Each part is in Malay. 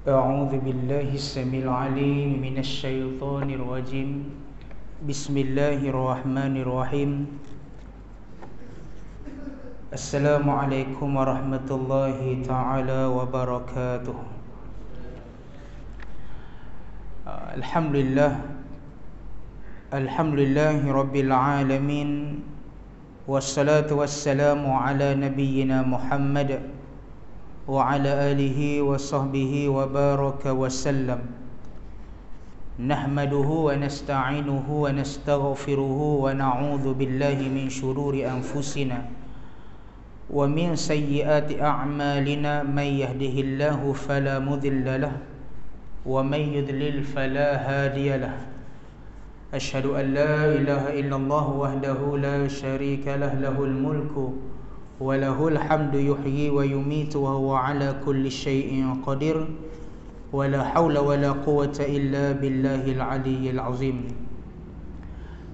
أعوذ بالله السميع العليم من الشيطان الرجيم بسم الله الرحمن الرحيم السلام عليكم ورحمة الله تعالى وبركاته الحمد لله رب العالمين والصلاة والسلام على نبينا محمد وعلى آله وصحبه وبارك وسلم نحمده ونستعينه ونستغفره ونعوذ بالله من شرور أنفسنا ومن سيئات أعمالنا من يهده الله فلا مضل له ومن يضلل فلا هادي له أشهد أن لا إله إلا الله وحده لا شريك له له الملك وله الحمد يحيي ويميت وهو على كل شيء قدير ولا حول ولا قوة إلا بالله العلي العظيم.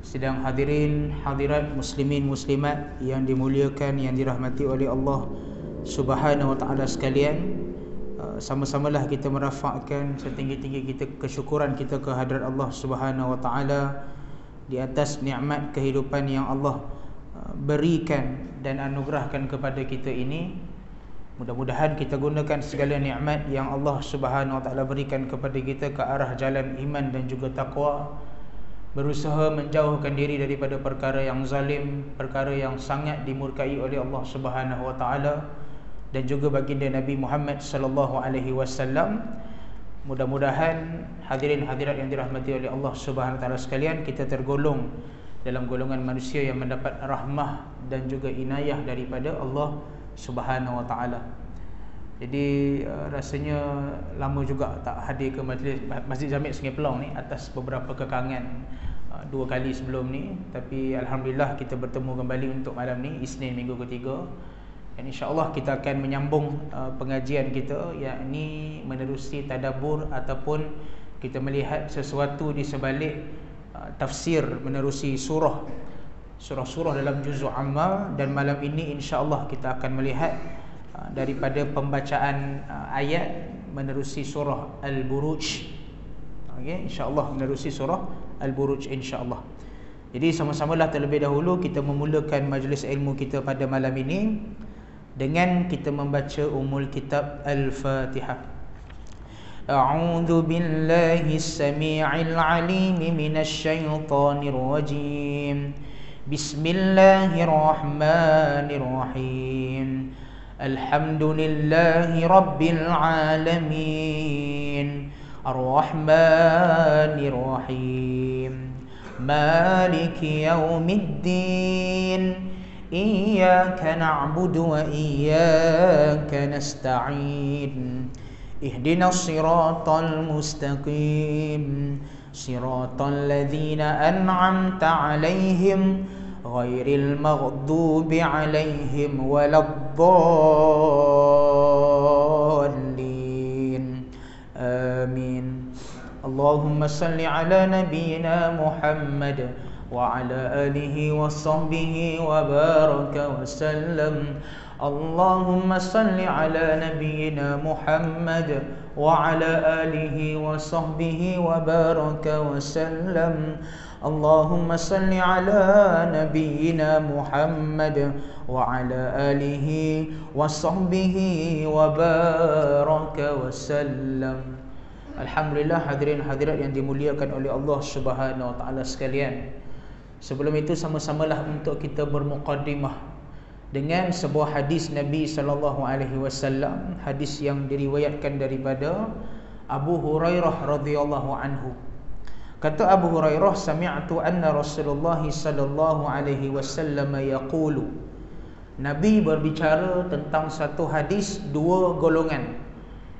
Sedang hadirin hadirat muslimin muslimat yang dimuliakan, yang dirahmati oleh Allah Subhanahu wa taala sekalian, sama-samalah kita merafakkan setinggi-tinggi kita kesyukuran kita ke hadirat Allah Subhanahu wa taala di atas nikmat kehidupan yang Allah berikan dan anugerahkan kepada kita ini. Mudah-mudahan kita gunakan segala nikmat yang Allah Subhanahu wa taala berikan kepada kita ke arah jalan iman dan juga taqwa, berusaha menjauhkan diri daripada perkara yang zalim, perkara yang sangat dimurkai oleh Allah Subhanahu wa taala dan juga baginda Nabi Muhammad sallallahu alaihi wasallam. Mudah-mudahan hadirin hadirat yang dirahmati oleh Allah Subhanahu wa taala sekalian, kita tergolong dalam golongan manusia yang mendapat rahmah dan juga inayah daripada Allah Subhanahu wa taala. Jadi rasanya lama juga tak hadir ke majlis Masjid Jami' Sungai Pelong ni atas beberapa kekangan 2 kali sebelum ni, tapi alhamdulillah kita bertemu kembali untuk malam ni, Isnin minggu ketiga, dan insya-Allah kita akan menyambung pengajian kita, yakni menerusi tadabbur ataupun kita melihat sesuatu di sebalik tafsir menerusi surah-surah dalam juzuk amma. Dan malam ini insya-Allah kita akan melihat daripada pembacaan ayat menerusi surah Al-Buruj. Okey, insya-Allah menerusi surah Al-Buruj insya-Allah. Jadi sama-samalah terlebih dahulu kita memulakan majlis ilmu kita pada malam ini dengan kita membaca umul kitab Al-Fatihah. أعوذ بالله السميع العليم من الشيطان الرجيم بسم الله الرحمن الرحيم الحمد لله رب العالمين الرحمن الرحيم مالك يوم الدين إياك نعبد وإياك نستعين اهدنا الصراط المستقيم صراط الذين أنعمت عليهم غير المغضوب عليهم ولا الضالين آمين. اللهم صل على نبينا محمد وعلى آله وصحبه وبارك وسلم. اللهم صل على نبينا محمد وعلى آله وصحبه وبارك وسلم. اللهم صل على نبينا محمد وعلى آله وصحبه وبارك وسلم. Alhamdulillah, hadirin hadirat yang dimuliakan oleh Allah Subhanahu wa taala sekalian. Sebelum itu sama-samalah untuk kita bermuqaddimah dengan sebuah hadis Nabi sallallahu alaihi wasallam, hadis yang diriwayatkan daripada Abu Hurairah radhiyallahu anhu. Kata Abu Hurairah, sami'tu anna Rasulullah sallallahu alaihi wasallam yaqulu. Nabi berbicara tentang satu hadis, 2 golongan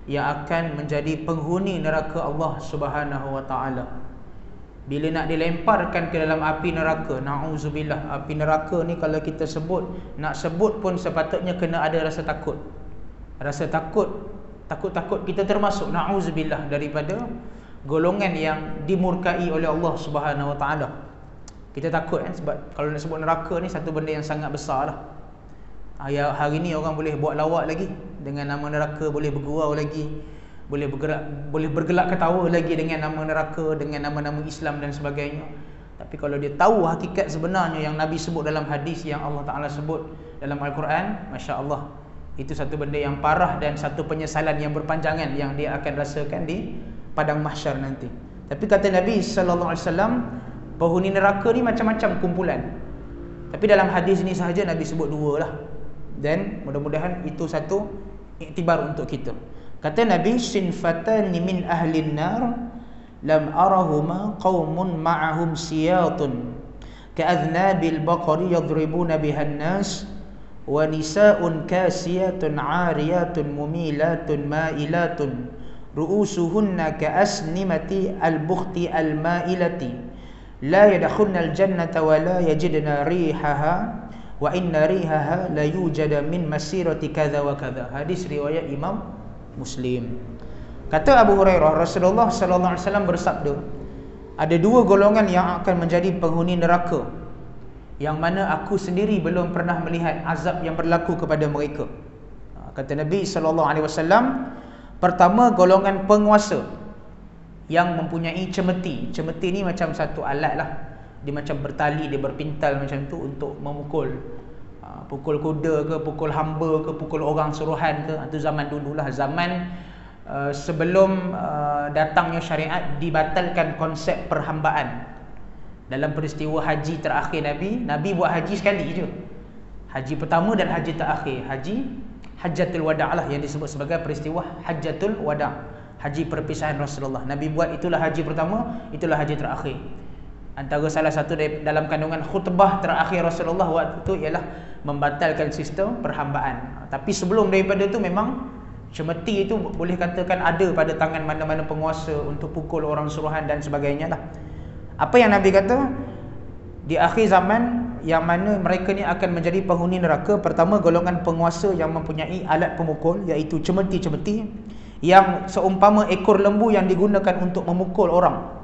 yang akan menjadi penghuni neraka Allah Subhanahu wa taala. Bila nak dilemparkan ke dalam api neraka, na'udzubillah, api neraka ni kalau kita sebut, nak sebut pun sepatutnya kena ada rasa takut. Rasa takut kita termasuk, na'udzubillah, daripada golongan yang dimurkai oleh Allah Subhanahu wa taala. Kita takut kan, sebab kalau nak sebut neraka ni satu benda yang sangat besar lah. Hari ni orang boleh buat lawak lagi dengan nama neraka, boleh bergurau lagi. boleh bergelak ketawa lagi dengan nama neraka, dengan nama-nama Islam dan sebagainya. Tapi kalau dia tahu hakikat sebenarnya yang Nabi sebut dalam hadis, yang Allah Ta'ala sebut dalam Al-Quran, Masya Allah, itu satu benda yang parah dan satu penyesalan yang berpanjangan yang dia akan rasakan di padang mahsyar nanti. Tapi kata Nabi SAW, penghuni neraka ni macam-macam kumpulan. Tapi dalam hadis ni sahaja Nabi sebut 2 lah. Dan mudah-mudahan itu satu iktibar untuk kita. Kata Nabi, sinfatani min ahlin nar lam arahuma qaumun ma'ahum siyatun ka'adhnabil baqari yadribuna bihan nas wa nisa'un kasiyatun 'ariyatun mumilatun ma'ilatun ru'usuhunna ka'asnimati al-bukhti al-ma'ilati la yadkhulna al-jannata wa la yajidna rihaha wa inna rihaha la yujada min masirati kadza wa kadza. Hadis riwayat Imam Muslim. Kata Abu Hurairah, Rasulullah sallallahu alaihi wasallam bersabda, ada 2 golongan yang akan menjadi penghuni neraka, yang mana aku sendiri belum pernah melihat azab yang berlaku kepada mereka. Kata Nabi sallallahu alaihi wasallam, pertama, golongan penguasa yang mempunyai cemeti. Cemeti ni macam satu alat lah. Dia macam bertali, dia berpintal macam tu untuk memukul. Pukul kuda ke, pukul hamba ke, pukul orang suruhan ke. Itu zaman dululah. Zaman sebelum datangnya syariat, dibatalkan konsep perhambaan. Dalam peristiwa haji terakhir Nabi buat haji sekali je. Haji pertama dan haji terakhir. Hajjatul Wada' lah, yang disebut sebagai peristiwa Hajjatul Wada', haji perpisahan Rasulullah. Nabi buat, itulah haji pertama, itulah haji terakhir. Antara salah satu dalam kandungan khutbah terakhir Rasulullah waktu itu ialah membatalkan sistem perhambaan. Tapi sebelum daripada itu memang cemeti itu boleh katakan ada pada tangan mana-mana penguasa untuk pukul orang suruhan dan sebagainya lah. Apa yang Nabi kata? Di akhir zaman yang mana mereka ni akan menjadi penghuni neraka, pertama, golongan penguasa yang mempunyai alat pemukul, iaitu cemeti-cemeti yang seumpama ekor lembu yang digunakan untuk memukul orang.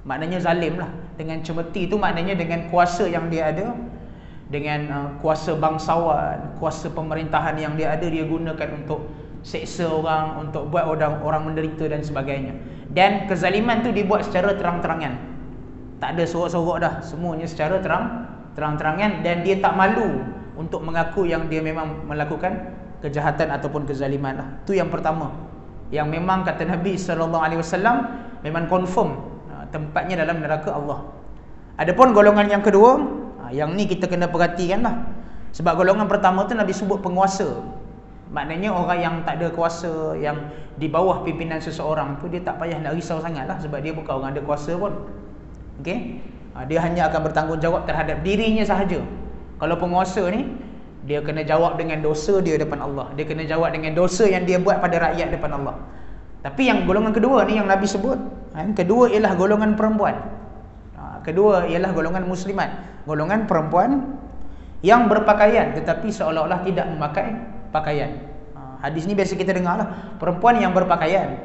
Maknanya zalim lah. Dengan cemeti itu maknanya dengan kuasa yang dia ada, dengan kuasa bangsawan, kuasa pemerintahan yang dia ada, dia gunakan untuk seksa orang, untuk buat orang menderita dan sebagainya. Dan kezaliman tu dibuat secara terang-terangan, tak ada sorok-sorok dah, semuanya secara terang-terangan. Dan dia tak malu untuk mengaku yang dia memang melakukan kejahatan ataupun kezaliman lah. Itu yang pertama, yang memang kata Nabi SAW memang confirm tempatnya dalam neraka Allah. Adapun golongan yang kedua, yang ni kita kena perhatikan lah. Sebab golongan pertama tu Nabi sebut penguasa. Maknanya orang yang tak ada kuasa, yang di bawah pimpinan seseorang tu, dia tak payah nak risau sangat lah, sebab dia bukan orang ada kuasa pun. Okay? Dia hanya akan bertanggungjawab terhadap dirinya sahaja. Kalau penguasa ni, dia kena jawab dengan dosa dia depan Allah. Dia kena jawab dengan dosa yang dia buat pada rakyat depan Allah. Tapi yang golongan kedua ni yang Nabi sebut, kedua ialah golongan perempuan. Kedua ialah golongan muslimat, golongan perempuan yang berpakaian tetapi seolah-olah tidak memakai pakaian. Hadis ni biasa kita dengar lah, perempuan yang berpakaian,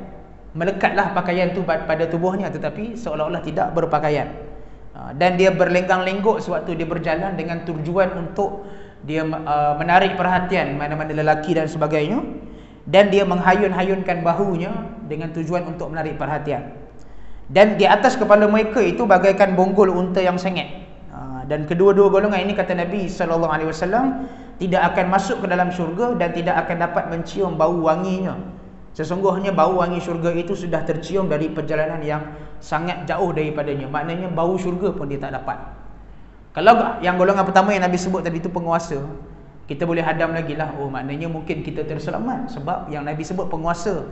melekatlah pakaian tu pada tubuhnya tetapi seolah-olah tidak berpakaian. Dan dia berlenggang-lenggok sewaktu dia berjalan dengan tujuan untuk dia menarik perhatian mana-mana lelaki dan sebagainya. Dan dia menghayun-hayunkan bahunya dengan tujuan untuk menarik perhatian. Dan di atas kepala mereka itu bagaikan bonggol unta yang sengit. Dan kedua-dua golongan ini, kata Nabi SAW, tidak akan masuk ke dalam syurga dan tidak akan dapat mencium bau wanginya. Sesungguhnya bau wangi syurga itu sudah tercium dari perjalanan yang sangat jauh daripadanya. Maknanya bau syurga pun dia tak dapat. Kalau yang golongan pertama yang Nabi sebut tadi itu penguasa, kita boleh hadam lagi lah, oh maknanya mungkin kita terselamat. Sebab yang Nabi sebut penguasa,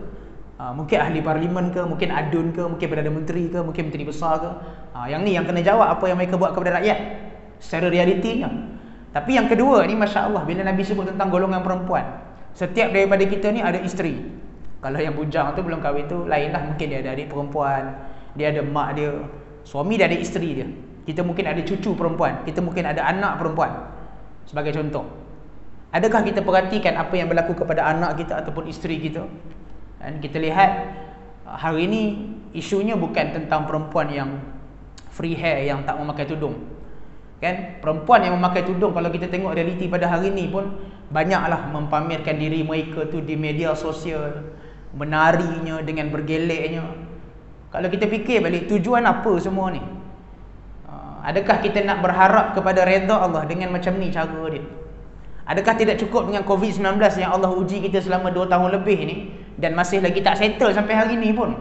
mungkin ahli parlimen ke, mungkin adun ke, mungkin Perdana Menteri ke, mungkin Menteri Besar ke. Yang ni yang kena jawab apa yang mereka buat kepada rakyat secara realitinya. Tapi yang kedua ni, Masya Allah, bila Nabi sebut tentang golongan perempuan, setiap daripada kita ni ada isteri. Kalau yang bujang tu belum kahwin tu lain lah, mungkin dia ada adik perempuan, dia ada mak dia, suami dia ada isteri dia. Kita mungkin ada cucu perempuan, kita mungkin ada anak perempuan, sebagai contoh. Adakah kita perhatikan apa yang berlaku kepada anak kita ataupun isteri kita? Dan kita lihat hari ini isunya bukan tentang perempuan yang free hair, yang tak memakai tudung. Kan? Perempuan yang memakai tudung, kalau kita tengok realiti pada hari ini pun banyaklah mempamerkan diri mereka tu di media sosial, menarinya, dengan bergeleknya. Kalau kita fikir balik, tujuan apa semua ni? Adakah kita nak berharap kepada redha Allah dengan macam ni cara dia? Adakah tidak cukup dengan COVID-19 yang Allah uji kita selama 2 tahun lebih ni, dan masih lagi tak settle sampai hari ni pun?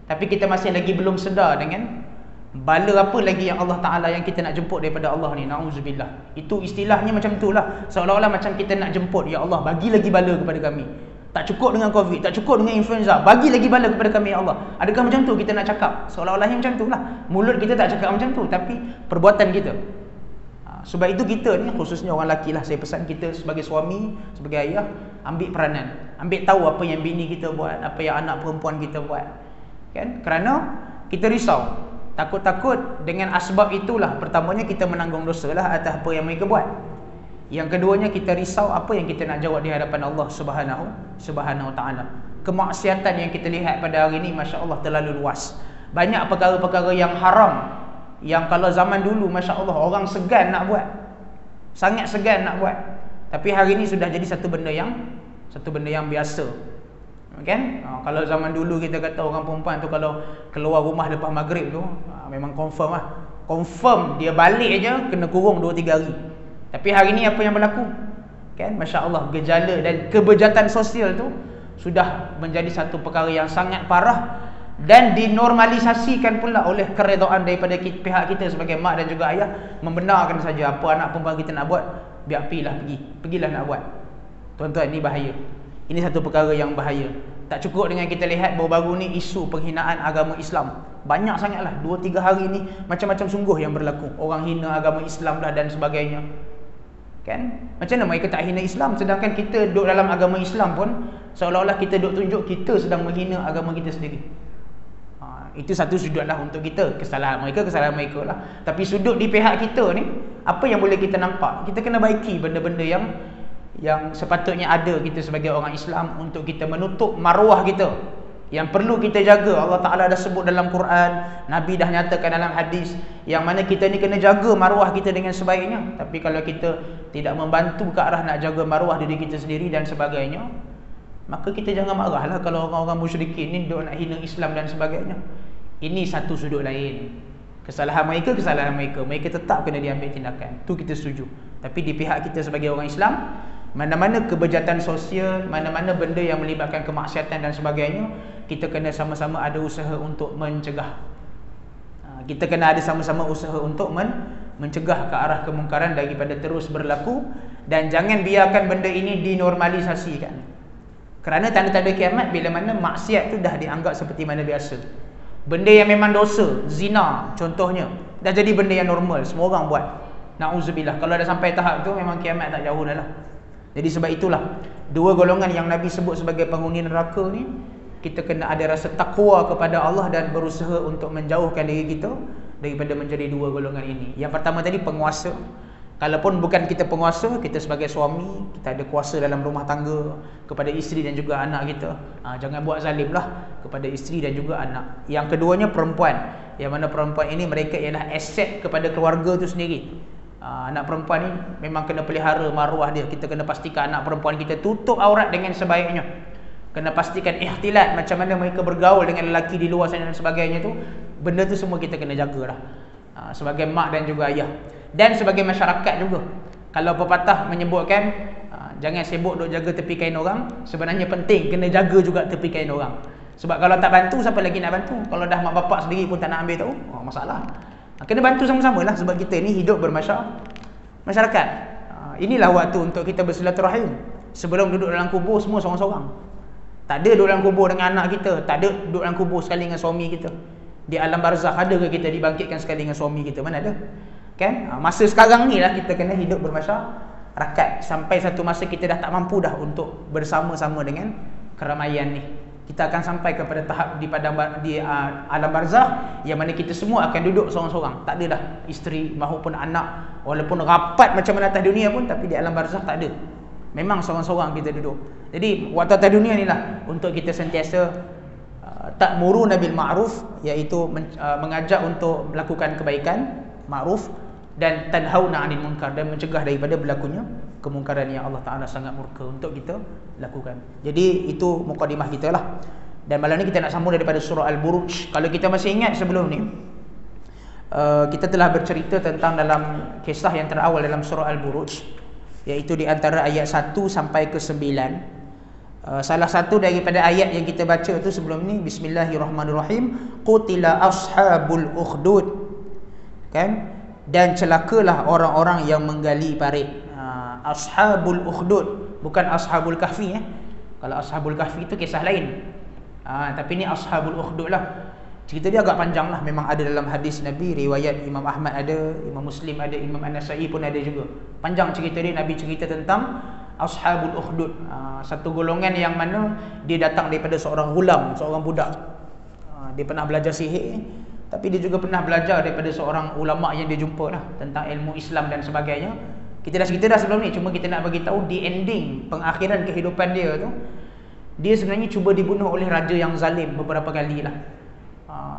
Tapi kita masih lagi belum sedar dengan bala apa lagi yang Allah Ta'ala yang kita nak jemput daripada Allah ni. Na'udzubillah. Itu istilahnya macam itulah. Seolah-olah macam kita nak jemput, ya Allah, bagi lagi bala kepada kami. Tak cukup dengan COVID, tak cukup dengan influenza, bagi lagi bala kepada kami, ya Allah. Adakah macam tu kita nak cakap? Seolah-olahnya macam tu lah. Mulut kita tak cakap macam tu, tapi perbuatan kita. Sebab itu kita ni, khususnya orang lelaki lah, saya pesan kita sebagai suami, sebagai ayah, ambil peranan. Ambil tahu apa yang bini kita buat, apa yang anak perempuan kita buat. Kan? Kerana kita risau. Takut-takut dengan asbab itulah, pertamanya kita menanggung dosa lah atas apa yang mereka buat. Yang keduanya, kita risau apa yang kita nak jawab di hadapan Allah Subhanahu Ta'ala. Kemaksiatan yang kita lihat pada hari ini, Masya Allah, terlalu luas. Banyak perkara-perkara yang haram, yang kalau zaman dulu, Masya Allah, orang segan nak buat, sangat segan nak buat. Tapi hari ini sudah jadi satu benda yang biasa. Kan? Kalau zaman dulu kita kata orang perempuan tu kalau keluar rumah lepas maghrib tu, memang confirm lah. Confirm dia balik je kena kurung 2-3 hari. Tapi hari ni apa yang berlaku? Kan? Masya Allah, gejala dan kebejatan sosial tu sudah menjadi satu perkara yang sangat parah, dan dinormalisasikan pula oleh keredaan daripada pihak kita sebagai mak dan juga ayah, membenarkan saja apa anak perempuan kita nak buat, biar pergilah nak buat. Tuan-tuan, ini bahaya. Ini satu perkara yang bahaya. Tak cukup dengan kita lihat baru-baru ni isu penghinaan agama Islam. Banyak sangatlah, 2-3 hari ni macam-macam sungguh yang berlaku. Orang hina agama Islam dah dan sebagainya. Kan? Macam mana mereka tak hina Islam, sedangkan kita duduk dalam agama Islam pun seolah-olah kita duduk tunjuk kita sedang menghina agama kita sendiri. Itu satu sudut lah untuk kita. Kesalahan mereka lah. Tapi sudut di pihak kita ni, apa yang boleh kita nampak? Kita kena baiki benda-benda yang sepatutnya ada kita sebagai orang Islam, untuk kita menutup maruah kita yang perlu kita jaga. Allah Ta'ala dah sebut dalam Quran, Nabi dah nyatakan dalam hadis, yang mana kita ni kena jaga maruah kita dengan sebaiknya. Tapi kalau kita tidak membantu ke arah nak jaga maruah diri kita sendiri dan sebagainya, maka kita jangan marahlah kalau orang-orang musyrikin ni duk nak hina Islam dan sebagainya. Ini satu sudut lain. Kesalahan mereka. Mereka tetap kena diambil tindakan. Tu kita setuju. Tapi di pihak kita sebagai orang Islam, mana-mana kebejatan sosial, mana-mana benda yang melibatkan kemaksiatan dan sebagainya, kita kena sama-sama ada usaha untuk mencegah. Kita kena ada sama-sama usaha untuk mencegah ke arah kemungkaran daripada terus berlaku, dan jangan biarkan benda ini dinormalisasikan. Kerana tanda-tanda kiamat bila mana maksiat tu dah dianggap seperti mana biasa. Benda yang memang dosa, zina contohnya, dah jadi benda yang normal, semua orang buat. Na'udzubillah. Kalau dah sampai tahap tu, memang kiamat tak jauh dah lah. Jadi sebab itulah, 2 golongan yang Nabi sebut sebagai penghuni neraka ni, kita kena ada rasa takwa kepada Allah dan berusaha untuk menjauhkan diri kita daripada menjadi 2 golongan ini. Yang pertama tadi, penguasa. Kalaupun bukan kita penguasa, kita sebagai suami, kita ada kuasa dalam rumah tangga kepada isteri dan juga anak kita. Jangan buat zalim lah kepada isteri dan juga anak. Yang keduanya, perempuan. Yang mana perempuan ini, mereka ialah aset kepada keluarga tu sendiri. Anak perempuan ni memang kena pelihara maruah dia. Kita kena pastikan anak perempuan kita tutup aurat dengan sebaiknya. Kena pastikan ikhtilat, macam mana mereka bergaul dengan lelaki di luar sana dan sebagainya tu. Benda tu semua kita kena jagalah, sebagai mak dan juga ayah. Dan sebagai masyarakat juga. Kalau pepatah menyebutkan jangan sibuk duk jaga tepi kain orang, sebenarnya penting kena jaga juga tepi kain orang. Sebab kalau tak bantu, siapa lagi nak bantu? Kalau dah mak bapak sendiri pun tak nak ambil tahu, masalah. Kena bantu sama-sama lah, sebab kita ni hidup bermasyarakat. Inilah waktu untuk kita bersilaturahim. Sebelum duduk dalam kubur, semua seorang-seorang. Tak ada duduk dalam kubur dengan anak kita, tak ada duduk dalam kubur sekali dengan suami kita. Di alam barzakh ada ke kita dibangkitkan sekali dengan suami kita? Mana ada? Kan? Masa sekarang ni lah kita kena hidup bermasyarakat. Sampai satu masa kita dah tak mampu dah untuk bersama-sama dengan keramaian ni. Kita akan sampai kepada tahap di alam barzakh yang mana kita semua akan duduk seorang-seorang. Tak ada dah isteri maupun anak, walaupun rapat macam mana atas dunia pun, tapi di alam barzakh tak ada. Memang seorang-seorang kita duduk. Jadi waktu atas dunia ni lah untuk kita sentiasa ta'muruna bil ma'ruf, iaitu mengajak untuk melakukan kebaikan, ma'ruf, dan tanhauna 'anil munkar, dan mencegah daripada berlakunya kemungkaran yang Allah Ta'ala sangat murka untuk kita lakukan. Jadi itu mukadimah kita lah. Dan malam ni kita nak sambung daripada surah Al-Buruj. Kalau kita masih ingat sebelum ni, kita telah bercerita tentang dalam kisah yang terawal dalam surah Al-Buruj, iaitu di antara ayat 1 sampai ke 9. Salah satu daripada ayat yang kita baca tu sebelum ni, Bismillahirrahmanirrahim, qutila ashabul ukhdud, kan? Dan celakalah orang-orang yang menggali parit. Ashabul ukhdud, bukan ashabul kahfi. Kalau ashabul kahfi itu kisah lain, tapi ni ashabul ukhdud lah. Cerita dia agak panjang lah. Memang ada dalam hadis Nabi, riwayat Imam Ahmad ada, Imam Muslim ada, Imam An-Nasai pun ada juga. Panjang cerita dia. Nabi cerita tentang ashabul ukhdud, satu golongan yang mana dia datang daripada seorang ghulam, seorang budak. Dia pernah belajar sihir, tapi dia juga pernah belajar daripada seorang ulama yang dia jumpa lah, tentang ilmu Islam dan sebagainya. Kita dah cerita dah sebelum ni, cuma kita nak bagi tahu di ending pengakhiran kehidupan dia tu, dia sebenarnya cuba dibunuh oleh raja yang zalim beberapa kali lah.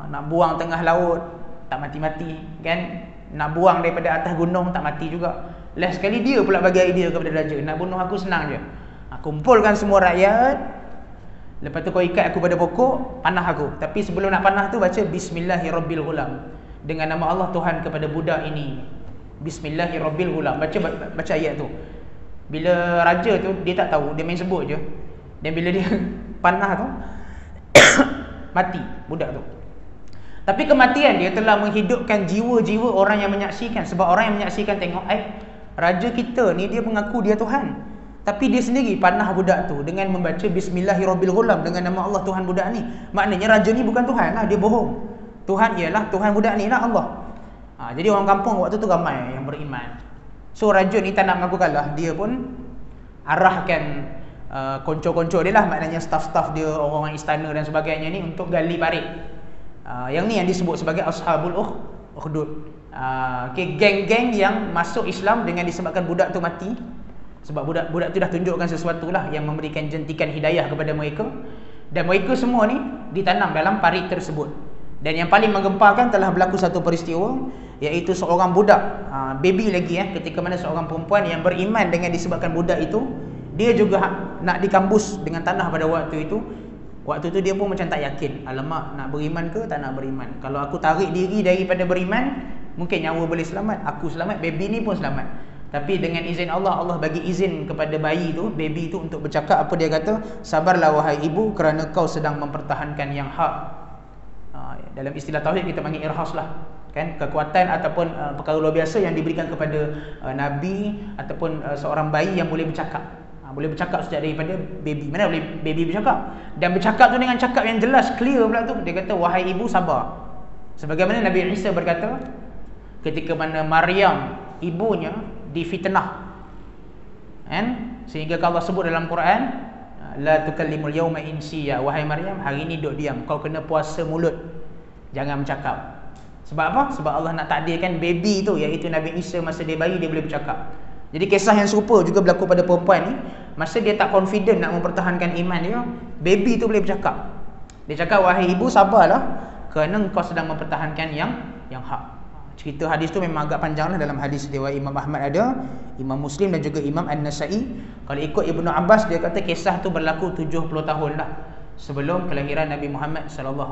Nak buang tengah laut, tak mati-mati, kan? Nak buang daripada atas gunung, tak mati juga. Last sekali dia pula bagi idea kepada raja, nak bunuh aku senang je. Kumpulkan semua rakyat, lepas tu kau ikat aku pada pokok, panah aku. Tapi sebelum nak panah tu baca Bismillahirrabbilghulam, dengan nama Allah Tuhan kepada budak ini. Bismillahirrabbilghulam, baca ayat tu. Bila raja tu, dia tak tahu, dia main sebut je. Dan bila dia panah tu mati budak tu. Tapi kematian dia telah menghidupkan jiwa-jiwa orang yang menyaksikan. Sebab orang yang menyaksikan tengok, raja kita ni dia mengaku dia Tuhan, tapi dia sendiri panah budak tu dengan membaca Bismillahirrabbilghulam, dengan nama Allah Tuhan budak ni. Maknanya raja ni bukan Tuhan lah, dia bohong. Tuhan ialah Tuhan budak ni lah, Allah. Jadi orang kampung waktu tu ramai yang beriman. So raja ni tak nak mengaku kalah, dia pun arahkan konco-konco dia lah, maknanya staff-staff dia, orang-orang istana dan sebagainya ni, untuk gali parit. Yang ni yang disebut sebagai ashabul ukhdud. Geng-geng yang masuk Islam dengan disebabkan budak tu mati. Sebab budak tu dah tunjukkan sesuatu lah yang memberikan jentikan hidayah kepada mereka. Dan mereka semua ni ditanam dalam parit tersebut. Dan yang paling menggemparkan, telah berlaku satu peristiwa, iaitu seorang budak, baby lagi, ketika mana seorang perempuan yang beriman dengan disebabkan budak itu, dia juga nak dikambus dengan tanah pada waktu itu. Waktu tu dia pun macam tak yakin, alamak, nak beriman ke tak nak beriman. Kalau aku tarik diri daripada beriman, mungkin nyawa boleh selamat, aku selamat, baby ni pun selamat. Tapi dengan izin Allah, Allah bagi izin kepada bayi tu, baby tu, untuk bercakap. Apa dia kata? Sabarlah wahai ibu, kerana kau sedang mempertahankan yang hak. Dalam istilah tauhid kita panggil irhas lah, kan? Kekuatan ataupun perkara luar biasa yang diberikan kepada Nabi ataupun seorang bayi yang boleh bercakap. Boleh bercakap sejak daripada baby. Mana boleh baby bercakap? Dan bercakap tu dengan cakap yang jelas, clear pula tu. Dia kata, wahai ibu, sabar. Sebagaimana Nabi Isa berkata, ketika mana Maryam, ibunya, difitnah, kan? Sehingga Allah sebut dalam Quran, la tukallimul yawma insiya, wahai Maryam, hari ni duduk diam, kau kena puasa mulut, jangan bercakap. Sebab apa? Sebab Allah nak takdirkan baby tu, iaitu Nabi Isa, masa dia bayi, dia boleh bercakap. Jadi kisah yang serupa juga berlaku pada perempuan ni. Masa dia tak confident nak mempertahankan iman dia, baby tu boleh bercakap. Dia cakap, wahai ibu, sabarlah, kerana kau sedang mempertahankan yang hak. Cerita hadis tu memang agak panjang lah. Dalam hadis riwayat Imam Ahmad ada, Imam Muslim dan juga Imam An-Nasai. Kalau ikut Ibnu Abbas, dia kata kisah tu berlaku 70 tahun lah sebelum kelahiran Nabi Muhammad SAW.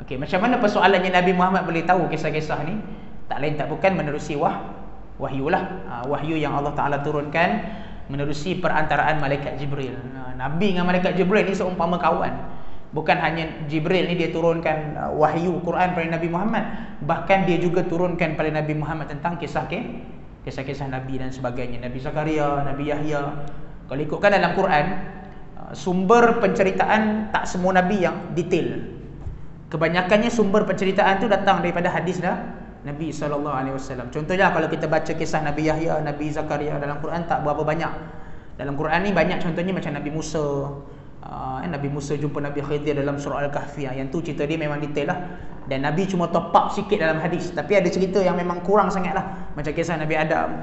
Okey, macam mana persoalannya Nabi Muhammad boleh tahu kisah-kisah ni? Tak lain tak bukan menerusi wahyu lah. Wahyu yang Allah Ta'ala turunkan menerusi perantaraan Malaikat Jibril. Nabi dengan Malaikat Jibril ni seumpama kawan. Bukan hanya Jibril ni dia turunkan wahyu Quran pada Nabi Muhammad, bahkan dia juga turunkan pada Nabi Muhammad tentang kisah-kisah Nabi dan sebagainya. Nabi Zakaria, Nabi Yahya. Kalau ikutkan dalam Quran, sumber penceritaan tak semua Nabi yang detail. Kebanyakannya sumber penceritaan tu datang daripada hadis Nabi SAW. Contohnya kalau kita baca kisah Nabi Yahya, Nabi Zakaria dalam Quran, tak berapa banyak. Dalam Quran ni banyak contohnya macam Nabi Musa. Nabi Musa jumpa Nabi Khidir dalam surah Al-Kahfi. Yang tu cerita dia memang detail lah. Dan Nabi cuma top up sikit dalam hadis. Tapi ada cerita yang memang kurang sangat lah. Macam kisah Nabi Adam,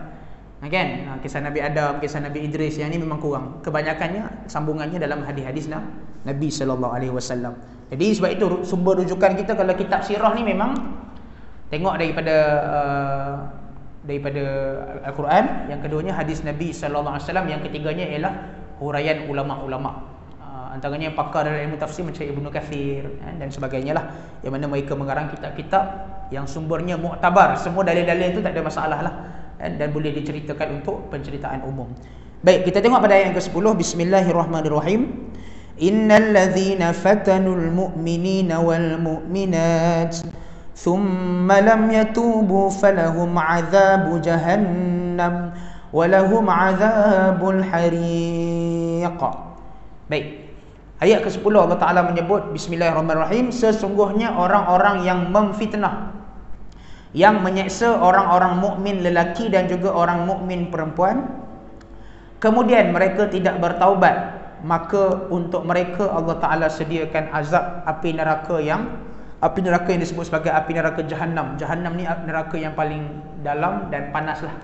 kan? Kisah Nabi Adam, kisah Nabi Idris, yang ni memang kurang. Kebanyakannya sambungannya dalam hadis-hadis Nabi SAW. Jadi sebab itu sumber rujukan kita kalau kitab sirah ni memang tengok daripada daripada Al-Quran, yang keduanya hadis Nabi sallallahu alaihi wasallam, yang ketiganya ialah huraian ulama-ulama. Antaranya yang pakar dalam ilmu tafsir macam Ibnu Katsir dan sebagainya lah, yang mana mereka mengarang kitab-kitab yang sumbernya muktabar, semua dalil-dalil itu tak ada masalah lah, dan boleh diceritakan untuk penceritaan umum. Baik, kita tengok pada ayat yang ke-10. Bismillahirrahmanirrahim. Innal ladzina fatanul mu'minina wal mu'minat thumma lam yatubu falahum 'adzabu jahannam wa lahum 'adzabul hariq. Baik. Ayat ke-10 Allah Taala menyebut bismillahirrahmanirrahim, sesungguhnya orang-orang yang memfitnah, yang menyeksa orang-orang mukmin lelaki dan juga orang mukmin perempuan, kemudian mereka tidak bertaubat, maka untuk mereka Allah Ta'ala sediakan azab api neraka yang disebut sebagai api neraka Jahannam. Jahannam ni neraka yang paling dalam dan panas lah,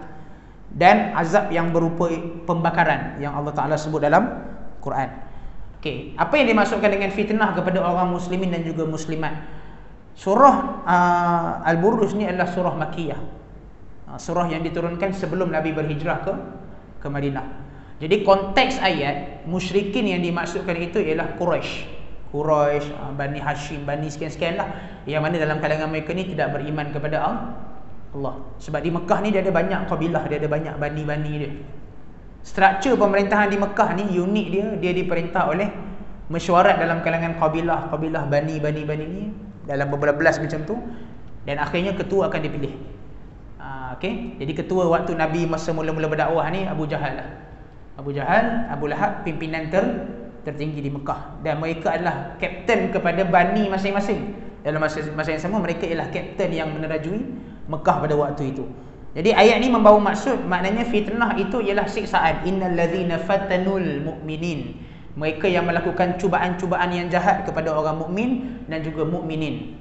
dan azab yang berupa pembakaran yang Allah Ta'ala sebut dalam Quran. Okey, apa yang dimaksudkan dengan fitnah kepada orang muslimin dan juga muslimat? Surah Al-Buruj ni adalah surah Makkiyah, surah yang diturunkan sebelum Nabi berhijrah ke Madinah. Jadi konteks ayat musyrikin yang dimaksudkan itu ialah Quraisy, Bani Hashim, Bani sekian-sekian lah, yang mana dalam kalangan mereka ni tidak beriman kepada Allah. Sebab di Mekah ni dia ada banyak kabilah, dia ada banyak bani-bani dia. Struktur pemerintahan di Mekah ni unik dia diperintah oleh mesyuarat dalam kalangan kabilah bani ni dalam berbelas macam tu, dan akhirnya ketua akan dipilih. Okey, jadi ketua waktu Nabi masa mula-mula berdakwah ni Abu Jahal, Abu Lahab, pimpinan tertinggi di Mekah, dan mereka adalah kapten kepada bani masing-masing. Dalam masa yang sama mereka ialah kapten yang menerajui Mekah pada waktu itu. Jadi ayat ni membawa maksud, maknanya fitnah itu ialah siksaan. Innal ladzina fatanul mu'minin, mereka yang melakukan cubaan-cubaan yang jahat kepada orang mukmin dan juga mukminin.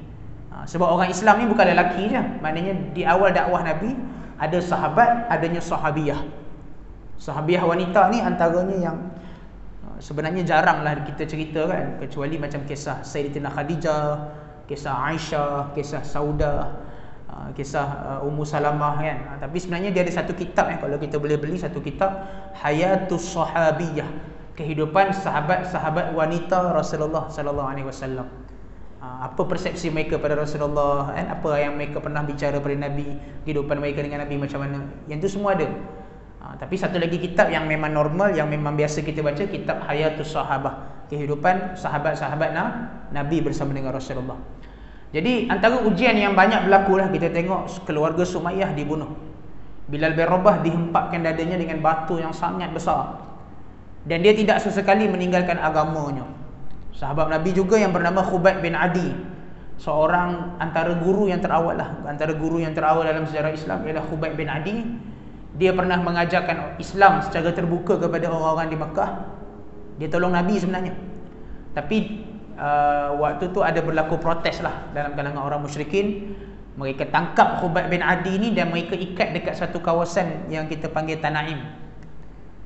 Sebab orang Islam ni bukan lelaki je, maknanya di awal dakwah Nabi ada sahabat, adanya sahabiyah. Sahabiah wanita ni antaranya yang sebenarnya jaranglah kita cerita kan, kecuali macam kisah Sayyidatina Khadijah, kisah Aisyah, kisah Saudah, kisah Ummu Salamah kan. Tapi sebenarnya dia ada satu kitab kalau kita boleh beli satu kitab, Hayatus Sahabiyah, kehidupan sahabat-sahabat wanita Rasulullah sallallahu alaihi wasallam. Apa persepsi mereka pada Rasulullah kan, apa yang mereka pernah bicara pada Nabi, kehidupan mereka dengan Nabi macam mana. Yang tu semua ada. Tapi satu lagi kitab yang memang normal, yang memang biasa kita baca, kitab Hayatus Sahabah, kehidupan sahabat-sahabat Nabi bersama dengan Rasulullah. Jadi antara ujian yang banyak berlaku lah, kita tengok keluarga Sumayyah dibunuh, Bilal bin Rabah dihempakkan dadanya dengan batu yang sangat besar, dan dia tidak sesekali meninggalkan agamanya. Sahabat Nabi juga yang bernama Khubayb bin Adi, seorang antara guru yang terawal dalam sejarah Islam ialah Khubayb bin Adi. Dia pernah mengajarkan Islam secara terbuka kepada orang-orang di Mekah. Dia tolong Nabi sebenarnya. Tapi waktu tu ada berlaku protes lah dalam kalangan orang musyrikin. Mereka tangkap Khubayb bin Adi ni dan mereka ikat dekat satu kawasan yang kita panggil Tanaim,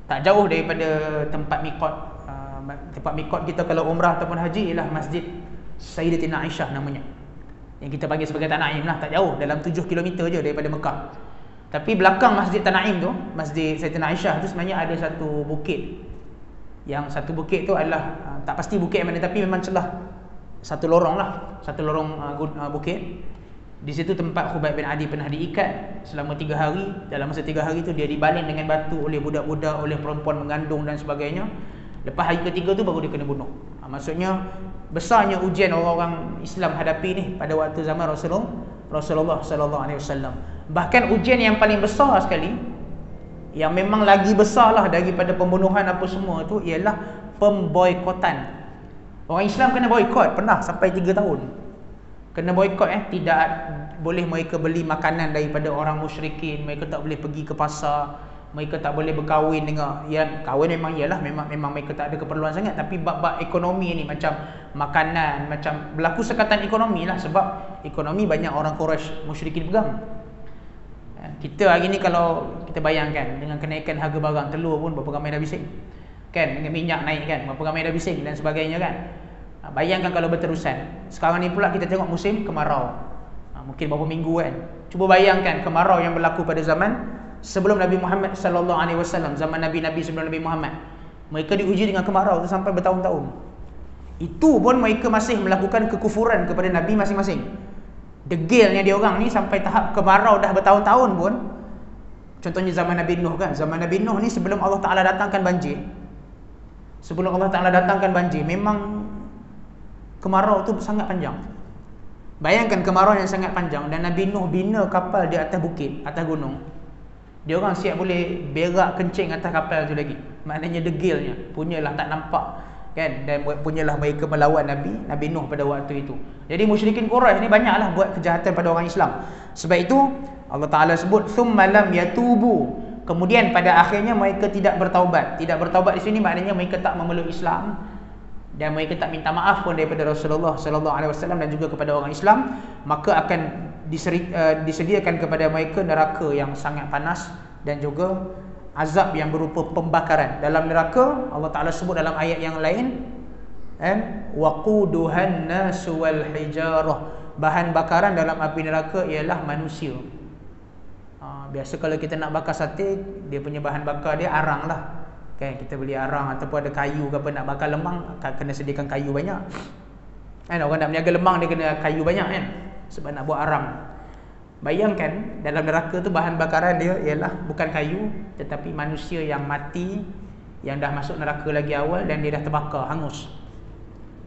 tak jauh daripada tempat miqat. Tempat miqat kita kalau umrah ataupun haji ialah Masjid Sayyidatina Aisyah namanya, yang kita panggil sebagai Tanaim lah. Tak jauh, dalam 7 km je daripada Mekah. Tapi belakang Masjid Tanaim tu, Masjid Sayyidatina Aisyah tu, sebenarnya ada satu bukit. Yang satu bukit tu adalah tak pasti bukit mana, tapi memang celah satu lorong bukit. Di situ tempat Khubayb bin Adi pernah diikat selama 3 hari. Dalam masa 3 hari tu dia dibaling dengan batu oleh budak-budak, oleh perempuan mengandung dan sebagainya. Lepas hari ketiga tu baru dia kena bunuh. Maksudnya besarnya ujian orang-orang Islam hadapi ni pada waktu zaman Rasulullah sallallahu alaihi wasallam. Bahkan ujian yang paling besar sekali, yang memang lagi besar lah daripada pembunuhan apa semua tu, ialah pemboikotan. Orang Islam kena boikot, pernah sampai 3 tahun kena boikot. Tidak boleh mereka beli makanan daripada orang musyrikin, mereka tak boleh pergi ke pasar, mereka tak boleh berkahwin dengan, ya kahwin memang iyalah, memang mereka tak ada keperluan sangat, tapi bab-bab ekonomi ni, macam makanan, macam berlaku sekatan ekonomi lah, sebab ekonomi banyak orang Quraisy musyrikin pegang. Kita hari ni kalau kita bayangkan dengan kenaikan harga barang, telur pun berapa ramai dah bising kan, dengan minyak naik kan, berapa ramai dah bising dan sebagainya kan. Bayangkan kalau berterusan. Sekarang ni pula kita tengok musim kemarau. Mungkin beberapa minggu kan. Cuba bayangkan kemarau yang berlaku pada zaman sebelum Nabi Muhammad sallallahu alaihi wasallam, zaman nabi-nabi sebelum Nabi Muhammad. Mereka diuji dengan kemarau tu sampai bertahun-tahun. Itu pun mereka masih melakukan kekufuran kepada nabi masing-masing. Degilnya dia orang ni sampai tahap kemarau dah bertahun-tahun pun. Contohnya zaman Nabi Nuh kan. Zaman Nabi Nuh ni sebelum Allah Taala datangkan banjir. Sebelum Allah Taala datangkan banjir, memang kemarau tu sangat panjang. Bayangkan kemarau yang sangat panjang dan Nabi Nuh bina kapal di atas bukit, atas gunung. Dia orang siap boleh berak kencing atas kapal tu lagi. Maknanya degilnya, punyalah tak nampak kan, dan punyalah mereka melawan Nabi Nuh pada waktu itu. Jadi musyrikin Quraisy ni banyaklah buat kejahatan pada orang Islam. Sebab itu Allah Taala sebut thumma lam yatubu. Kemudian pada akhirnya mereka tidak bertaubat. Tidak bertaubat di sini maknanya mereka tak memeluk Islam dan mereka tak minta maaf pun daripada Rasulullah sallallahu alaihi wasallam dan juga kepada orang Islam, maka akan disediakan kepada mereka neraka yang sangat panas dan juga azab yang berupa pembakaran. Dalam neraka Allah Taala sebut dalam ayat yang lain, waquduhan nasu wal hijarah. Bahan bakaran dalam api neraka ialah manusia. Biasa kalau kita nak bakar sate, dia punya bahan bakar dia arang lah. Kan, kita beli arang ataupun ada kayu ke apa nak bakar lemang, kena sediakan kayu banyak. Kan, orang nak berniaga lemang dia kena kayu banyak kan, sebab nak buat arang. Bayangkan dalam neraka tu bahan bakaran dia ialah bukan kayu tetapi manusia yang mati, yang dah masuk neraka lagi awal dan dia dah terbakar, hangus.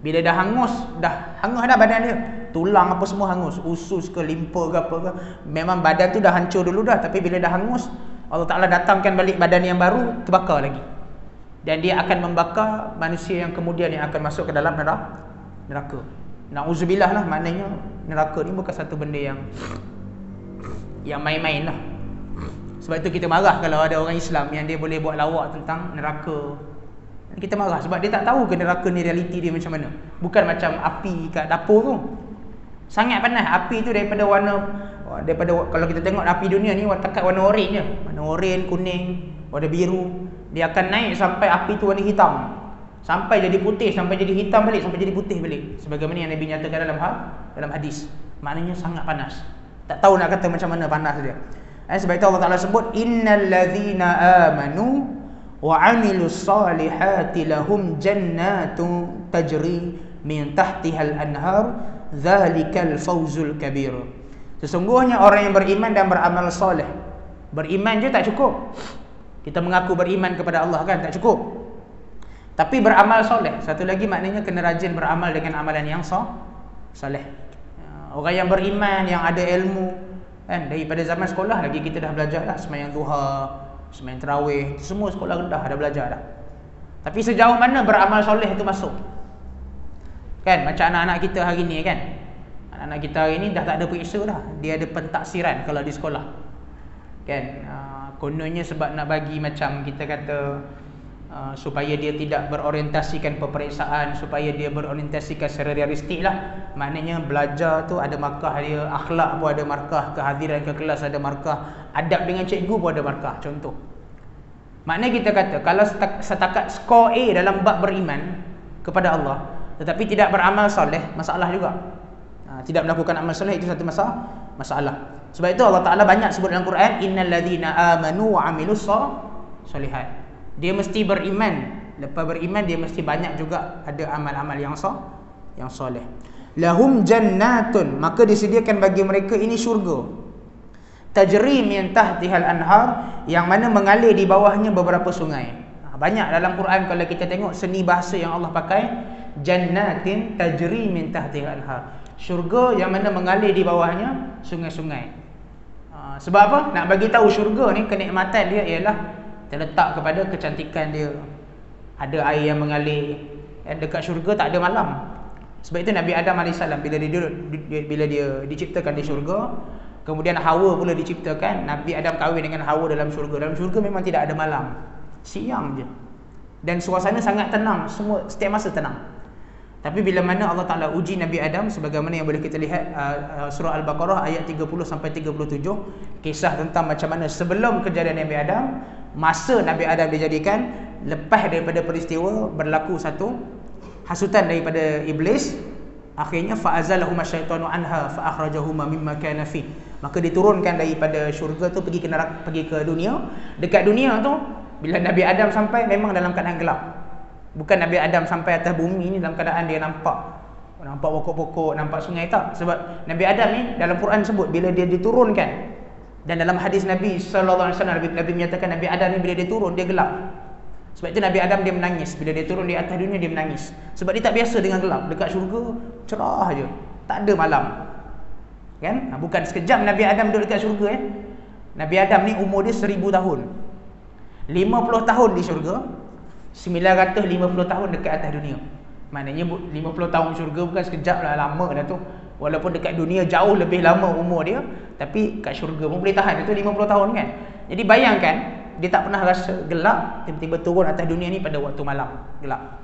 Bila dah hangus dah badan dia. Tulang apa semua hangus, usus ke limpa ke apa ke, memang badan tu dah hancur dulu dah, tapi bila dah hangus Allah Taala datangkan balik badan yang baru, terbakar lagi. Dan dia akan membakar manusia yang kemudian yang akan masuk ke dalam neraka. Nauzubillah lah, maknanya neraka ni bukan satu benda yang main-main lah. Sebab itu kita marah kalau ada orang Islam yang dia boleh buat lawak tentang neraka. Kita marah sebab dia tak tahu ke neraka ni realiti dia macam mana. Bukan macam api kat dapur tu. Sangat panas api tu daripada kalau kita tengok api dunia ni takat warna oranye je. Warna oranye, kuning, warna biru. Dia akan naik sampai api tu warna hitam. Sampai jadi putih, sampai jadi hitam balik, sampai jadi putih balik. Sebagaimana yang Nabi nyatakan dalam hadis. Maknanya sangat panas. Tak tahu nak kata macam mana panas dia. Sebab itu Allah Taala sebut innal ladzina amanu wa 'amilus solihati lahum jannatun tajri min tahtihal anhar dzalikal fawzul kabir. Sesungguhnya orang yang beriman dan beramal soleh. Beriman je tak cukup. Kita mengaku beriman kepada Allah kan, tak cukup. Tapi beramal soleh. Satu lagi maknanya kena rajin beramal dengan amalan yang soleh. Orang yang beriman, yang ada ilmu kan, daripada zaman sekolah lagi kita dah belajar dah sembahyang duha, sembahyang tarawih, semua sekolah rendah dah belajar dah. Tapi sejauh mana beramal soleh itu masuk? Kan macam anak-anak kita hari ni kan. Anak-anak kita hari ni dah tak ada periksa dah. Dia ada pentaksiran kalau di sekolah. Kan kononnya sebab nak bagi macam kita kata supaya dia tidak berorientasikan peperiksaan, supaya dia berorientasikan secara realistik lah. Maknanya belajar tu ada markah dia, akhlak pun ada markah, kehadiran ke kelas ada markah, adab dengan cikgu pun ada markah. Contoh, maknanya kita kata kalau setakat skor A dalam bab beriman kepada Allah tetapi tidak beramal soleh, masalah juga. Tidak melakukan amal soleh itu satu masalah. Sebab itu Allah Ta'ala banyak sebut dalam Quran, innal ladzina amanu wa 'amilus solihat. Dia mesti beriman. Lepas beriman dia mesti banyak juga ada amal-amal yang soleh. Lahum jannatun, maka disediakan bagi mereka ini syurga. Tajri min tahtihal anhar, yang mana mengalir di bawahnya beberapa sungai. Banyak dalam Quran kalau kita tengok seni bahasa yang Allah pakai, jannatin tajri min tahtihal anhar. Syurga yang mana mengalir di bawahnya sungai-sungai. Sebab apa? Nak bagi tahu syurga ni kenikmatan dia ialah terletak kepada kecantikan dia. Ada air yang mengalir. Dekat syurga tak ada malam. Sebab itu Nabi Adam AS bila dia diciptakan di syurga, kemudian Hawa pula diciptakan, Nabi Adam kahwin dengan Hawa dalam syurga. Dalam syurga memang tidak ada malam. Siang je. Dan suasana sangat tenang, semua setiap masa tenang. Tapi bila mana Allah Ta'ala uji Nabi Adam, sebagaimana yang boleh kita lihat surah Al-Baqarah ayat 30 sampai 37, kisah tentang macam mana sebelum kejadian Nabi Adam, masa Nabi Adam dijadikan, lepas daripada peristiwa berlaku satu hasutan daripada iblis, Akhirnya fa'azalahuma syaitanu anha fa'akhrajahuma mimma kana fi. Maka diturunkan daripada syurga tu pergi ke neraka, pergi ke dunia. Dekat dunia tu bila Nabi Adam sampai memang dalam keadaan gelap. Bukan Nabi Adam sampai atas bumi ni dalam keadaan dia nampak pokok-pokok, nampak sungai, tak. Sebab Nabi Adam ni dalam Quran sebut bila dia diturunkan, dan dalam hadis Nabi sallallahu alaihi wasallam Nabi menyatakan Nabi Adam ni bila dia turun dia gelap. Sebab itu Nabi Adam dia menangis. Bila dia turun di atas dunia dia menangis. Sebab dia tak biasa dengan gelap. Dekat syurga cerah je, tak ada malam. Kan? Bukan sekejap Nabi Adam duduk dekat syurga. Nabi Adam ni umur dia 1000 tahun. 50 tahun di syurga, 950 tahun dekat atas dunia. Maknanya 50 tahun syurga bukan sekejap lah, lama dah tu. Walaupun dekat dunia jauh lebih lama umur dia, tapi kat syurga pun boleh tahan. Itu 50 tahun kan. Jadi bayangkan, dia tak pernah rasa gelap, tiba-tiba turun atas dunia ni pada waktu malam gelap.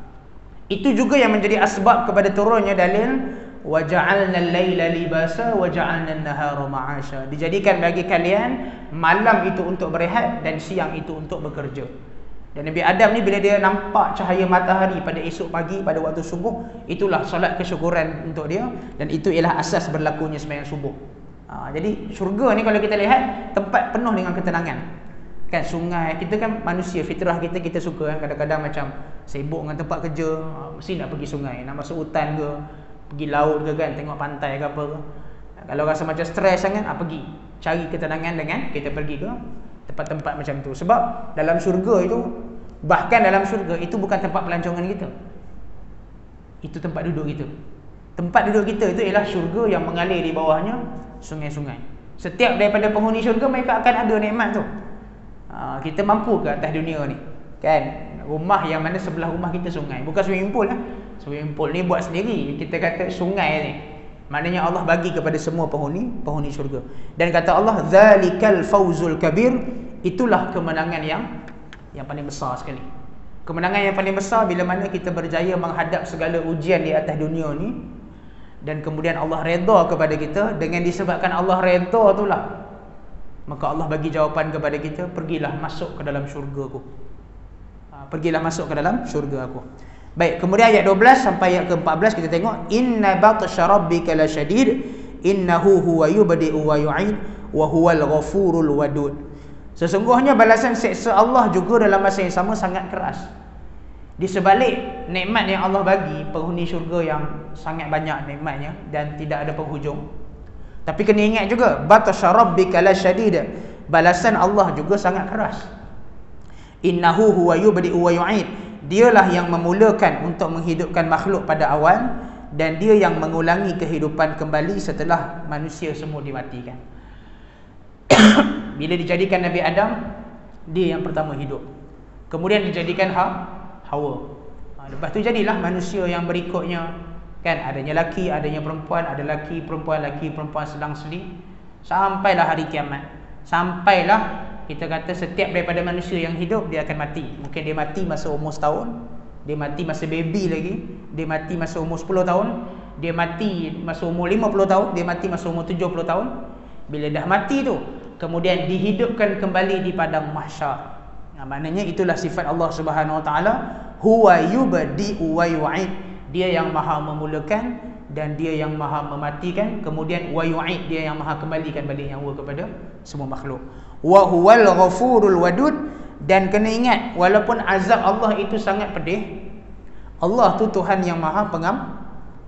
Itu juga yang menjadi asbab kepada turunnya dalil waja'alna al-laila libasa waja'alna an-nahara ma'asha. Dijadikan bagi kalian malam itu untuk berehat dan siang itu untuk bekerja. Dan Nabi Adam ni bila dia nampak cahaya matahari pada esok pagi, pada waktu subuh, itulah solat kesyukuran untuk dia, dan itu ialah asas berlakunya sembahyang subuh. Jadi syurga ni kalau kita lihat tempat penuh dengan ketenangan. Kan sungai, kita kan manusia, fitrah kita, kita suka kan kadang-kadang macam sibuk dengan tempat kerja, mesti nak pergi sungai, nak masuk hutan ke, pergi laut ke kan, tengok pantai ke apa ke. Kalau rasa macam stres sangat, pergi cari ketenangan dengan kita pergi ke tempat-tempat macam tu. Sebab dalam syurga itu, bahkan dalam syurga itu bukan tempat pelancongan kita, itu tempat duduk kita. Tempat duduk kita itu ialah syurga yang mengalir di bawahnya sungai-sungai. Setiap daripada penghuni syurga mereka akan ada nikmat tu. Kita mampu ke atas dunia ni kan, rumah yang mana sebelah rumah kita sungai, bukan swimming pool lah. Swimming pool ni buat sendiri, kita kata sungai ni, maknanya Allah bagi kepada semua penghuni syurga. Dan kata Allah, zalikal fauzul kabir, itulah kemenangan yang paling besar sekali. Kemenangan yang paling besar bila mana kita berjaya menghadap segala ujian di atas dunia ni, dan kemudian Allah redha kepada kita. Dengan disebabkan Allah redha itulah, maka Allah bagi jawapan kepada kita, pergilah masuk ke dalam syurga aku. Pergilah masuk ke dalam syurga aku. Baik, kemudian ayat 12 sampai ayat ke-14 kita tengok, inna batsha rabbika lasyadid innahu huwa yubdi'u wa yu'id wa huwal ghafurul wadud. Sesungguhnya balasan seksa Allah juga dalam masa yang sama sangat keras. Di sebalik nikmat yang Allah bagi penghuni syurga yang sangat banyak nikmatnya dan tidak ada penghujung, tapi kena ingat juga, batsha rabbika lasyadid, balasan Allah juga sangat keras. Innahu huwa yubdi'u wa yu'id, dialah yang memulakan untuk menghidupkan makhluk pada awal, dan dia yang mengulangi kehidupan kembali setelah manusia semua dimatikan. Bila dijadikan Nabi Adam, dia yang pertama hidup. Kemudian dijadikan Hawa. Lepas tu jadilah manusia yang berikutnya. Kan adanya laki, adanya perempuan, ada laki, perempuan selang-seling, sampailah hari kiamat. Sampailah kita kata setiap daripada manusia yang hidup dia akan mati. Mungkin dia mati masa umur setahun, dia mati masa baby lagi, dia mati masa umur 10 tahun, dia mati masa umur 50 tahun, dia mati masa umur 70 tahun. Bila dah mati tu, kemudian dihidupkan kembali di padang mahsyar. Maknanya itulah sifat Allah Subhanahu Wa Taala, huwa yubdi'u wa yu'id. Dia yang maha memulakan dan dia yang maha mematikan. Kemudian wa yu'id, dia yang maha kembalikan balik nyawa kepada semua makhluk. Wa huwal ghafurul wadud. Dan kena ingat, walaupun azab Allah itu sangat pedih, Allah tu Tuhan yang maha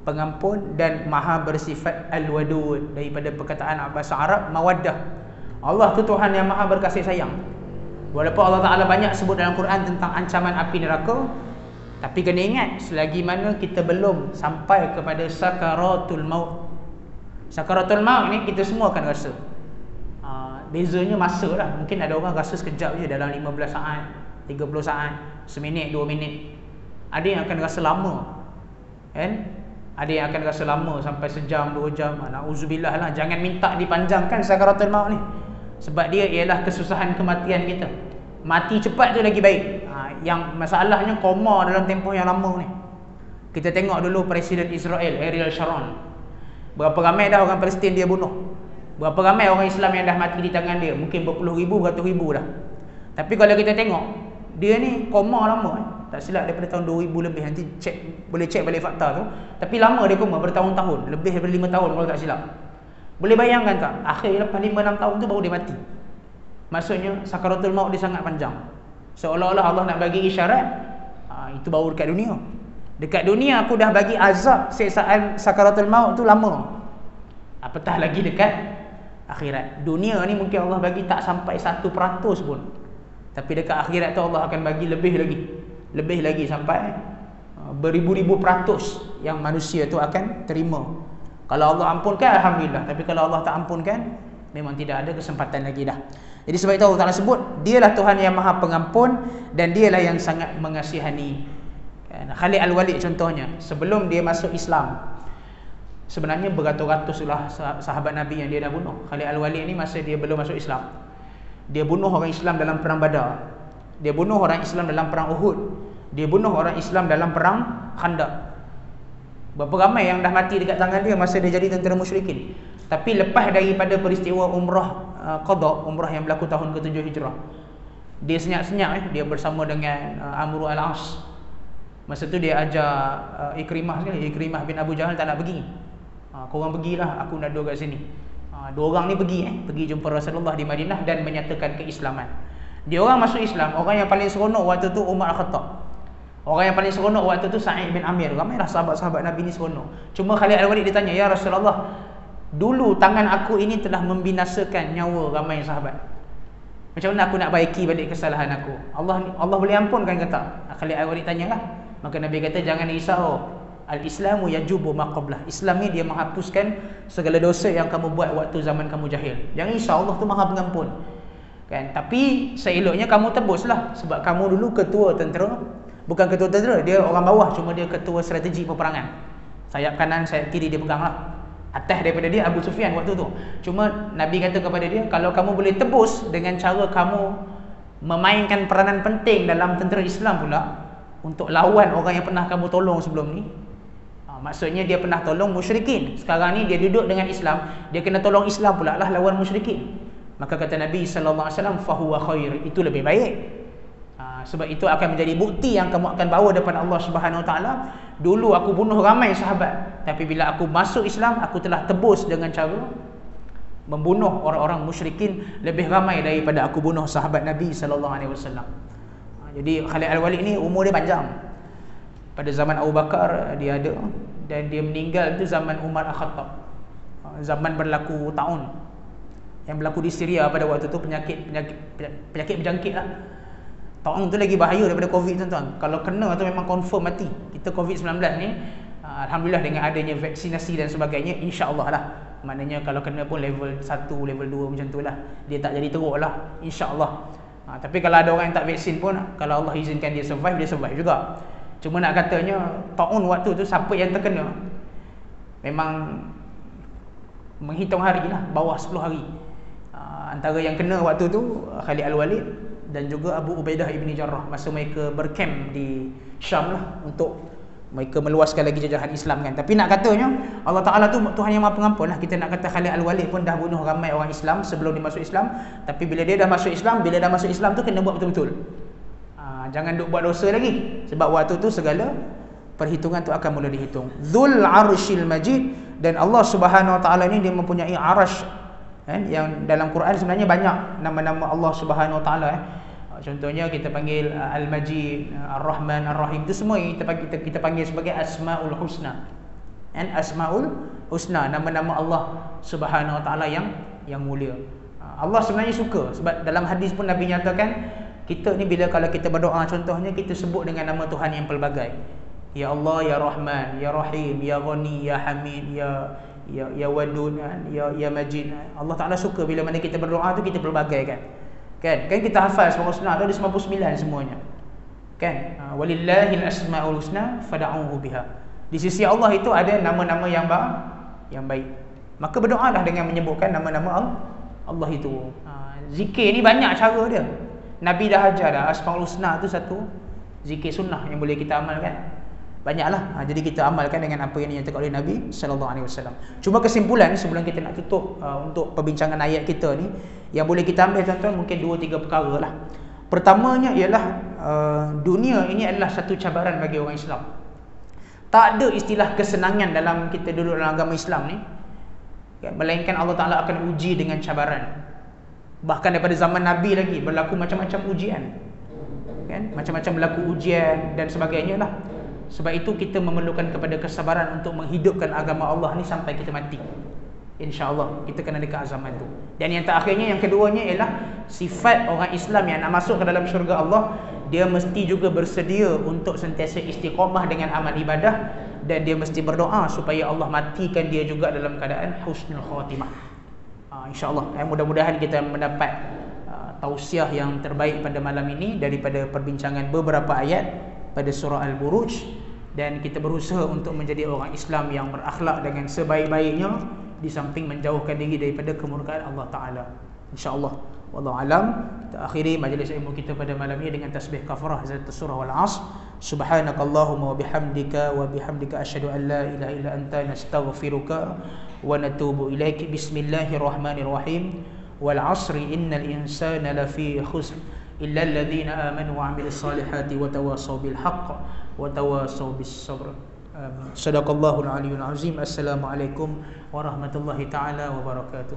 pengampun dan maha bersifat al-wadud, daripada perkataan bahasa Arab mawaddah. Allah tu Tuhan yang maha berkasih sayang. Walaupun Allah Ta'ala banyak sebut dalam Quran tentang ancaman api neraka, tapi kena ingat, selagi mana kita belum sampai kepada sakaratul maut. Sakaratul maut ni kita semua akan rasa. Bezanya masa lah. Mungkin ada orang rasa sekejap je, dalam 15 saat, 30 saat, seminit, 2 minit. Ada yang akan rasa lama, kan? Ada yang akan rasa lama sampai sejam, 2 jam. Na'udzubillah lah. Jangan minta dipanjangkan sakaratul maut ni, sebab dia ialah kesusahan kematian kita. Mati cepat tu lagi baik. Yang masalahnya koma dalam tempoh yang lama ni. Kita tengok dulu Presiden Israel Ariel Sharon, berapa ramai dah orang Palestin dia bunuh, berapa ramai orang Islam yang dah mati di tangan dia, mungkin berpuluh ribu, beratus ribu dah. Tapi kalau kita tengok, dia ni koma lama. tak silap daripada tahun 2000 lebih. Nanti boleh cek balik fakta tu. Tapi lama dia koma, bertahun-tahun, lebih daripada 5 tahun kalau tak silap. Boleh bayangkan tak? Akhir lepas 5-6 tahun tu baru dia mati. Maksudnya sakaratul maut dia sangat panjang. Seolah-olah Allah nak bagi isyarat, itu baru dekat dunia. Dekat dunia aku dah bagi azab siksaan sakaratul maut tu lama. Apatah lagi dekat akhirat. Dunia ni mungkin Allah bagi tak sampai 1% pun. Tapi dekat akhirat tu Allah akan bagi lebih lagi sampai beribu-ribu peratus yang manusia tu akan terima. Kalau Allah ampunkan, alhamdulillah. Tapi kalau Allah tak ampunkan, memang tidak ada kesempatan lagi dah. Jadi sebab itu Allah Ta'ala sebut, dialah Tuhan yang maha pengampun dan dialah yang sangat mengasihani. Khalid Al-Walid contohnya, sebelum dia masuk Islam, sebenarnya beratus-ratuslah sahabat Nabi yang dia dah bunuh. Khalid Al-Walid ni masa dia belum masuk Islam, dia bunuh orang Islam dalam perang Badar, dia bunuh orang Islam dalam perang Uhud, dia bunuh orang Islam dalam perang Khandaq. Berapa ramai yang dah mati dekat tangan dia masa dia jadi tentera musyrikin. Tapi lepas daripada peristiwa umrah qada, umrah yang berlaku tahun ke-7 Hijrah, dia senyap-senyap dia bersama dengan Amr al-As. Masa tu dia ajar Ikrimah sekali. Ikrimah bin Abu Jahal tak nak pergi. Korang pergilah, aku nak duduk kat sini. Dua orang ni pergi jumpa Rasulullah di Madinah dan menyatakan keislaman. Dia orang masuk Islam. Orang yang paling seronok waktu tu Umar Al-Khattab. Orang yang paling seronok waktu tu Sa'id bin Amir. Ramailah sahabat-sahabat Nabi ni seronok. Cuma Khalid Al-Walid dia tanya, "Ya Rasulullah, dulu tangan aku ini telah membinasakan nyawa ramai sahabat. Macam mana aku nak baiki balik kesalahan aku? Allah boleh ampunkan ke tak?" Khalid Al-Walid tanyalah. Maka Nabi kata, "Jangan risau. Al-Islamu yajubu ma qablah." Islam ni dia menghapuskan segala dosa yang kamu buat waktu zaman kamu jahil. Jangan risau, Allah tu Maha Pengampun. Kan? Tapi seeloknya kamu tebuslah, sebab kamu dulu ketua tentera. Bukan ketua tentera, dia orang bawah, cuma dia ketua strategi peperangan. Sayap kanan, sayap kiri dia peganglah. Atas daripada dia Abu Sufyan waktu tu. Cuma Nabi kata kepada dia, kalau kamu boleh tebus dengan cara kamu memainkan peranan penting dalam tentera Islam pula, untuk lawan orang yang pernah kamu tolong sebelum ni. Maksudnya dia pernah tolong musyrikin, sekarang ni dia duduk dengan Islam, dia kena tolong Islam pula lah lawan musyrikin. Maka kata Nabi SAW, fahuwa khair, itu lebih baik. Sebab itu akan menjadi bukti yang kamu akan bawa depan Allah Subhanahu Wa Taala. Dulu aku bunuh ramai sahabat, tapi bila aku masuk Islam, aku telah tebus dengan cara membunuh orang-orang musyrikin lebih ramai daripada aku bunuh sahabat Nabi SAW. Jadi Khalid Al-Walid ni umur dia panjang. Pada zaman Abu Bakar dia ada, dan dia meninggal tu zaman Umar Al-Khattab. Zaman berlaku taun yang berlaku di Syria pada waktu tu, penyakit berjangkit lah. Taun tu lagi bahaya daripada Covid tuan-tuan. Kalau kena tu memang confirm mati. Kita Covid-19 ni alhamdulillah dengan adanya vaksinasi dan sebagainya, insya-Allah lah. Maknanya kalau kena pun level 1, level 2 macam tu lah. Dia tak jadi teruk lah, insya-Allah. Tapi kalau ada orang yang tak vaksin pun, kalau Allah izinkan dia survive juga. Cuma nak katanya taun waktu tu siapa yang terkena memang menghitung hari lah, bawah 10 hari. Antara yang kena waktu tu Khalid Al-Walid dan juga Abu Ubaidah Ibn Jarrah, masa mereka berkamp di Syam lah, untuk mereka meluaskan lagi jajahan Islam kan. Tapi nak katanya Allah Ta'ala tu Tuhan yang Maha Pengampun lah. Kita nak kata Khalid Al-Walid pun dah bunuh ramai orang Islam sebelum dia masuk Islam. Tapi bila dia dah masuk Islam, tu kena buat betul-betul. Jangan duk buat dosa lagi, sebab waktu tu segala perhitungan tu akan mula dihitung. Dzul Arsyil Majid, dan Allah Subhanahu Wa Ta'ala ni dia mempunyai arash kan, yang dalam Quran sebenarnya banyak nama-nama Allah Subhanahu Wa Ta'ala. Contohnya kita panggil Al-Majid, Ar-Rahman, Ar-Rahim, itu semua kita panggil sebagai Asmaul Husna. And Asmaul Husna, nama-nama Allah Subhanahu Wa Ta'ala yang mulia. Allah sebenarnya suka, sebab dalam hadis pun Nabi nyatakan, kita ni bila kalau kita berdoa, contohnya kita sebut dengan nama Tuhan yang pelbagai. Ya Allah, Ya Rahman, Ya Rahim, Ya Ghani, Ya Hamid, Ya Wadud, Ya Majid. Allah Ta'ala suka bila mana kita berdoa tu kita pelbagai kan. Kan kita hafal Asmaul Husna tu ada 99 semuanya. Kan? Walillahil asmaul husna fad'uhu biha. Di sisi Allah itu ada nama-nama yang baik. Maka berdoalah dengan menyebutkan nama-nama Allah itu. Zikir ni banyak cara dia. Nabi dah ajar dah. Asmaul Husna tu satu zikir sunnah yang boleh kita amalkan. Banyaklah. Jadi kita amalkan dengan apa yang dinyatakan oleh Nabi SAW. Cuma kesimpulan sebelum kita nak tutup untuk perbincangan ayat kita ni, yang boleh kita ambil tuan-tuan mungkin 2-3 perkara lah. Pertamanya ialah dunia ini adalah satu cabaran bagi orang Islam. Tak ada istilah kesenangan dalam kita duduk dalam agama Islam ni, melainkan Allah Ta'ala akan uji dengan cabaran. Bahkan daripada zaman Nabi lagi berlaku macam-macam ujian, kan? Macam-macam berlaku ujian dan sebagainya lah. Sebab itu kita memerlukan kepada kesabaran untuk menghidupkan agama Allah ni sampai kita mati. InsyaAllah kita kena dekat azaman tu. Dan yang terakhirnya, yang keduanya ialah sifat orang Islam yang nak masuk ke dalam syurga Allah, dia mesti juga bersedia untuk sentiasa istiqamah dengan amal ibadah, dan dia mesti berdoa supaya Allah matikan dia juga dalam keadaan husnul khatimah. InsyaAllah mudah-mudahan kita mendapat tausiah yang terbaik pada malam ini daripada perbincangan beberapa ayat pada surah Al-Buruj, dan kita berusaha untuk menjadi orang Islam yang berakhlak dengan sebaik-baiknya, di samping menjauhkan diri daripada kemurkaan Allah Ta'ala. InsyaAllah. Wallahu alam. Kita akhiri majlis ilmu kita pada malam ini dengan tasbih kafarah Hazrat surah Wal-Asr. Subhanakallahumma wa bihamdika asyhadu an la ilaha illa anta nastaghfiruka wa natubu ilaik. Bismillahirrahmanirrahim. Wal 'asri innal insana lafi khusr illa alladhina amanu wa 'amilus solihati wa tawassaw bil haqq wa tawassaw bis sabr. Sadaqallahul aliyyul azim. Assalamualaikum warahmatullahi taala wabarakatuh.